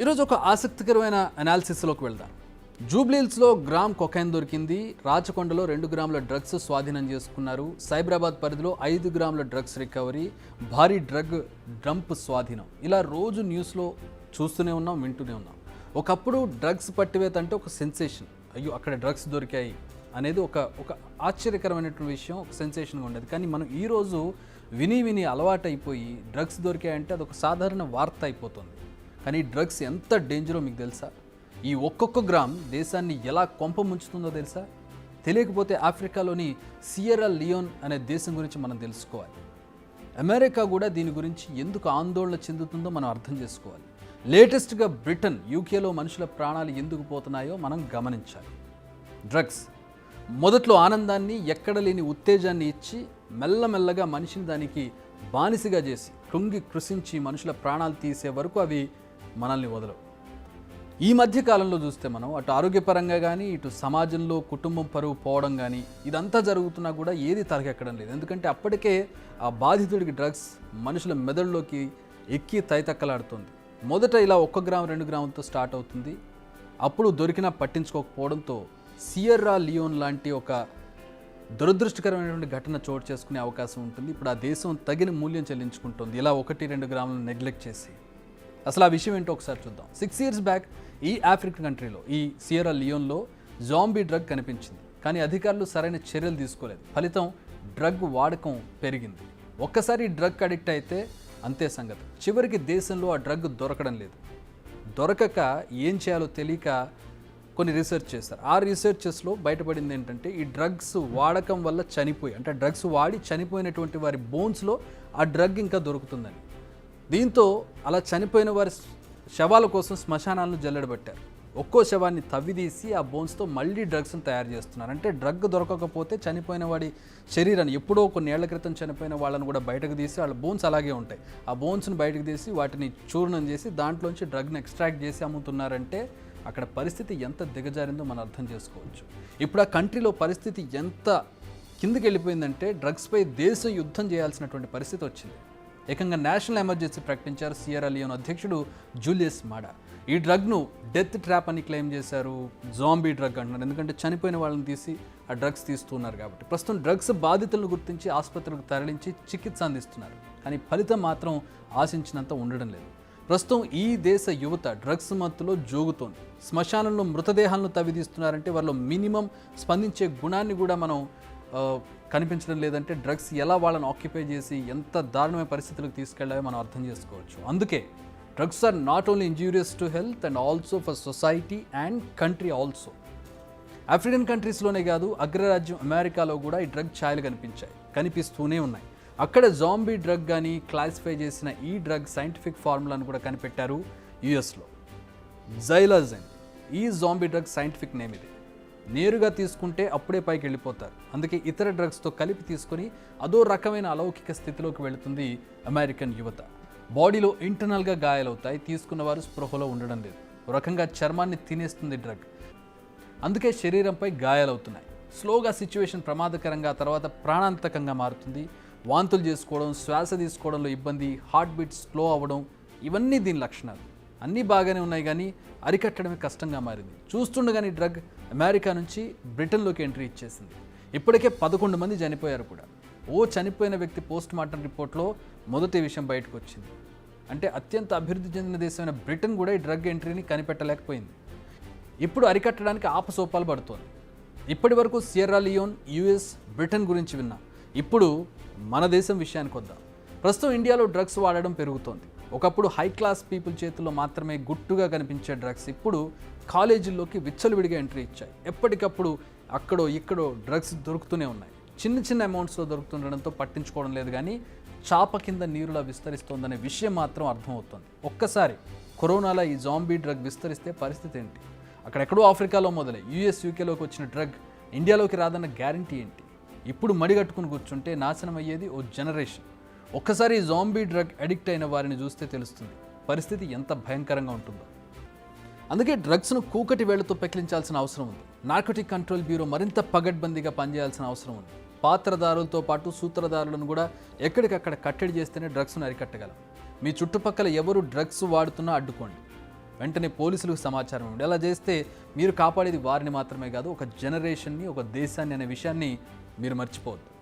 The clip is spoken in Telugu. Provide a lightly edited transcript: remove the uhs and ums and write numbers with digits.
ఈరోజు ఒక ఆసక్తికరమైన అనాలిసిస్లోకి వెళ్దాం. జూబ్లీహిల్స్లో గ్రామ్ కొకైన్ దొరికింది. రాచకొండలో 2 గ్రాముల డ్రగ్స్ స్వాధీనం చేసుకున్నారు. సైబరాబాద్ పరిధిలో 5 గ్రాముల డ్రగ్స్ రికవరీ, భారీ డ్రగ్ డంప్ స్వాధీనం. ఇలా రోజు న్యూస్లో చూస్తూనే ఉన్నాం, వింటూనే ఉన్నాం. ఒకప్పుడు డ్రగ్స్ పట్టివేత అంటే ఒక సెన్సేషన్. అయ్యో అక్కడ డ్రగ్స్ దొరికాయి అనేది ఒక ఆశ్చర్యకరమైనటువంటి విషయం, ఒక సెన్సేషన్గా ఉండేది. కానీ మనం ఈరోజు విని అలవాటైపోయి డ్రగ్స్ దొరికాయంటే అదొక సాధారణ వార్త అయిపోతుంది. కానీ డ్రగ్స్ ఎంత డేంజరో మీకు తెలుసా? ఈ ఒక్కొక్క గ్రామ్ దేశాన్ని ఎలా కొంప ముంచుతుందో తెలుసా? తెలియకపోతే ఆఫ్రికాలోని సియరా లియోన్ అనే దేశం గురించి మనం తెలుసుకోవాలి. అమెరికా కూడా దీని గురించి ఎందుకు ఆందోళన చెందుతుందో మనం అర్థం చేసుకోవాలి. లేటెస్ట్గా బ్రిటన్, యూకేలో మనుషుల ప్రాణాలు ఎందుకు పోతున్నాయో మనం గమనించాలి. డ్రగ్స్ మొదట్లో ఆనందాన్ని, ఎక్కడ లేని ఉత్తేజాన్ని ఇచ్చి మెల్లమెల్లగా మనిషిని దానికి బానిసగా చేసి కృంగి కృషించి మనుషుల ప్రాణాలు తీసే వరకు అవి మనల్ని వదలవు. ఈ మధ్య కాలంలో చూస్తే మనం అటు ఆరోగ్యపరంగా కానీ, ఇటు సమాజంలో కుటుంబం పరువు పోవడం కానీ, ఇదంతా జరుగుతున్నా కూడా ఏది తలకెక్కడం లేదు. ఎందుకంటే అప్పటికే ఆ బాధితుడికి డ్రగ్స్ మనుషుల మెదడులోకి ఎక్కి తైతక్కలాడుతుంది. మొదట ఇలా 1 గ్రాము 2 గ్రాములతో స్టార్ట్ అవుతుంది. అప్పుడు దొరికినా పట్టించుకోకపోవడంతో సియర్రా లియోన్ లాంటి ఒక దురదృష్టకరమైనటువంటి ఘటన చోటు చేసుకునే అవకాశం ఉంటుంది. ఇప్పుడు ఆ దేశం తగిన మూల్యం చెల్లించుకుంటుంది ఇలా 1-2 గ్రాములను నెగ్లెక్ట్ చేసి. అసలు ఆ విషయం ఏంటో ఒకసారి చూద్దాం. 6 years బ్యాక్ ఈ ఆఫ్రికన్ కంట్రీలో, ఈ సియరా లియోన్లో జాంబీ డ్రగ్ కనిపించింది. కానీ అధికారులు సరైన చర్యలు తీసుకోలేదు. ఫలితం డ్రగ్ వాడకం పెరిగింది. ఒక్కసారి డ్రగ్ అడిక్ట్ అయితే అంతే సంగతి. చివరికి దేశంలో ఆ డ్రగ్ దొరకడం లేదు. దొరకక ఏం చేయాలో తెలియక కొన్ని రీసెర్చ్ చేశారు. ఆ రీసెర్చెస్లో బయటపడింది ఏంటంటే, ఈ డ్రగ్స్ వాడకం వల్ల చనిపోయి, అంటే డ్రగ్స్ వాడి చనిపోయినటువంటి వారి బోన్స్లో ఆ డ్రగ్ ఇంకా దొరుకుతుందని. దీంతో అలా చనిపోయిన వారి శవాల కోసం శ్మశానాలను జల్లెడబట్టారు. ఒక్కో శవాన్ని తవ్విదీసి ఆ బోన్స్తో మళ్ళీ డ్రగ్స్ని తయారు చేస్తున్నారు. అంటే డ్రగ్ దొరకకపోతే చనిపోయిన వాడి శరీరాన్ని, ఎప్పుడో కొన్ని ఏళ్ల క్రితం చనిపోయిన వాళ్ళని కూడా బయటకు తీసి, వాళ్ళ బోన్స్ అలాగే ఉంటాయి, ఆ బోన్స్ని బయటకు తీసి వాటిని చూర్ణం చేసి దాంట్లోంచి డ్రగ్ని ఎక్స్ట్రాక్ట్ చేసి అమ్ముతున్నారంటే అక్కడ పరిస్థితి ఎంత దిగజారిందో మనం అర్థం చేసుకోవచ్చు. ఇప్పుడు ఆ కంట్రీలో పరిస్థితి ఎంత కిందకి వెళ్ళిపోయిందంటే, డ్రగ్స్పై దేశం యుద్ధం చేయాల్సినటువంటి పరిస్థితి వచ్చింది. ఏకంగా నేషనల్ ఎమర్జెన్సీ ప్రకటించారు సియరా లియోన్ అధ్యక్షుడు జూలియస్ మాడా. ఈ డ్రగ్ను డెత్ ట్రాప్ అని క్లెయిమ్ చేశారు. జాంబీ డ్రగ్ అంటున్నారు, ఎందుకంటే చనిపోయిన వాళ్ళని తీసి ఆ డ్రగ్స్ తీస్తున్నారు కాబట్టి. ప్రస్తుతం డ్రగ్స్ బాధితులను గుర్తించి ఆసుపత్రులకు తరలించి చికిత్స అందిస్తున్నారు. కానీ ఫలితం మాత్రం ఆశించినంత ఉండడం లేదు. ప్రస్తుతం ఈ దేశ యువత డ్రగ్స్ మత్తులో జోగుతోంది. శ్మశానంలో మృతదేహాలను తవ్విదీస్తున్నారంటే వారిలో మినిమం స్పందించే గుణాన్ని కూడా మనం కనిపించడం లేదంటే డ్రగ్స్ ఎలా వాళ్ళని ఆక్యుపై చేసి ఎంత దారుణమైన పరిస్థితులకు తీసుకెళ్లాయో మనం అర్థం చేసుకోవచ్చు. అందుకే drugs are not only injurious to health and also for society and country also. African కంట్రీస్లోనే కాదు, అగ్రరాజ్యం అమెరికాలో కూడా ఈ డ్రగ్ ఛాయలు కనిపిస్తూనే ఉన్నాయి. అక్కడ జాంబీ డ్రగ్ కానీ క్లాసిఫై చేసిన ఈ డ్రగ్ సైంటిఫిక్ ఫార్ములాను కూడా కనిపెట్టారు యుఎస్లో. జైలాజెన్, ఈ జాంబీ డ్రగ్ సైంటిఫిక్ నేమ్ ఇది. నేరుగా తీసుకుంటే అప్పుడే పైకి వెళ్ళిపోతారు. అందుకే ఇతర డ్రగ్స్తో కలిపి తీసుకొని అదో రకమైన అలౌకిక స్థితిలోకి వెళుతుంది అమెరికన్ యువత. బాడీలో ఇంటర్నల్గా గాయాలవుతాయి, తీసుకున్న వారు స్పృహలో ఉండడం లేదు. ఒక రకంగా చర్మాన్ని తినేస్తుంది డ్రగ్. అందుకే శరీరంపై గాయాలవుతున్నాయి. స్లోగా సిచ్యువేషన్ ప్రమాదకరంగా, తర్వాత ప్రాణాంతకంగా మారుతుంది. వాంతులు చేసుకోవడం, శ్వాస తీసుకోవడంలో ఇబ్బంది, హార్ట్ బీట్ స్లో అవ్వడం, ఇవన్నీ దీని లక్షణాలు. అన్నీ బాగానే ఉన్నాయి, కానీ అరికట్టడమే కష్టంగా మారింది. చూస్తుండగానే డ్రగ్ అమెరికా నుంచి బ్రిటన్లోకి ఎంట్రీ ఇచ్చేసింది. ఇప్పటికే 11 మంది చనిపోయారు కూడా. చనిపోయిన వ్యక్తి పోస్ట్ మార్టం రిపోర్ట్లో మొదటి విషయం బయటకు వచ్చింది. అంటే అత్యంత అభివృద్ధి చెందిన దేశమైన బ్రిటన్ కూడా ఈ డ్రగ్ ఎంట్రీని కనిపెట్టలేకపోయింది. ఇప్పుడు అరికట్టడానికి ఆపసోపాలు పడుతోంది. ఇప్పటి వరకు సియర్రా లియోన్, యుఎస్, బ్రిటన్ గురించి విన్నాం. ఇప్పుడు మన దేశం విషయానికి వద్దాం. ప్రస్తుతం ఇండియాలో డ్రగ్స్ వాడడం పెరుగుతోంది. ఒకప్పుడు హై క్లాస్ పీపుల్ చేతుల్లో మాత్రమే గుట్టుగా కనిపించే డ్రగ్స్ ఇప్పుడు కాలేజీల్లోకి విచ్చలవిడిగా ఎంట్రీ ఇచ్చాయి. ఎప్పటికప్పుడు అక్కడో ఇక్కడో డ్రగ్స్ దొరుకుతూనే ఉన్నాయి. చిన్న అమౌంట్స్లో దొరుకుతుండడంతో పట్టించుకోవడం లేదు, కానీ చాప కింద నీరులా విస్తరిస్తోందనే విషయం మాత్రం అర్థమవుతుంది. ఒక్కసారి కరోనాలో ఈ జాంబీ డ్రగ్ విస్తరిస్తే పరిస్థితి ఏంటి? అక్కడెక్కడో ఆఫ్రికాలో మొదలై యుఎస్, యూకేలోకి వచ్చిన డ్రగ్ ఇండియాలోకి రాదన్న గ్యారంటీ ఏంటి? ఇప్పుడు మడిగట్టుకుని కూర్చుంటే నాశనం అయ్యేది ఓ జనరేషన్. ఒక్కసారి జాంబీ డ్రగ్ అడిక్ట్ అయిన వారిని చూస్తే తెలుస్తుంది పరిస్థితి ఎంత భయంకరంగా ఉంటుందో. అందుకే డ్రగ్స్ను కూకటి వేళ్లతో పెకిలించాల్సిన అవసరం ఉంది. నార్కోటిక్ కంట్రోల్ బ్యూరో మరింత పగడ్బందీగా పనిచేయాల్సిన అవసరం ఉంది. పాత్రదారులతో పాటు సూత్రధారులను కూడా ఎక్కడికక్కడ కట్టడి చేస్తేనే డ్రగ్స్ను అరికట్టగలం. మీ చుట్టుపక్కల ఎవరు డ్రగ్స్ వాడుతున్నా అడ్డుకోండి. వెంటనే పోలీసులకు సమాచారం ఇవ్వండి. అలా చేస్తే మీరు కాపాడేది వారిని మాత్రమే కాదు, ఒక జనరేషన్ని, ఒక దేశాన్ని అనే విషయాన్ని మీరు మర్చిపోవద్దు.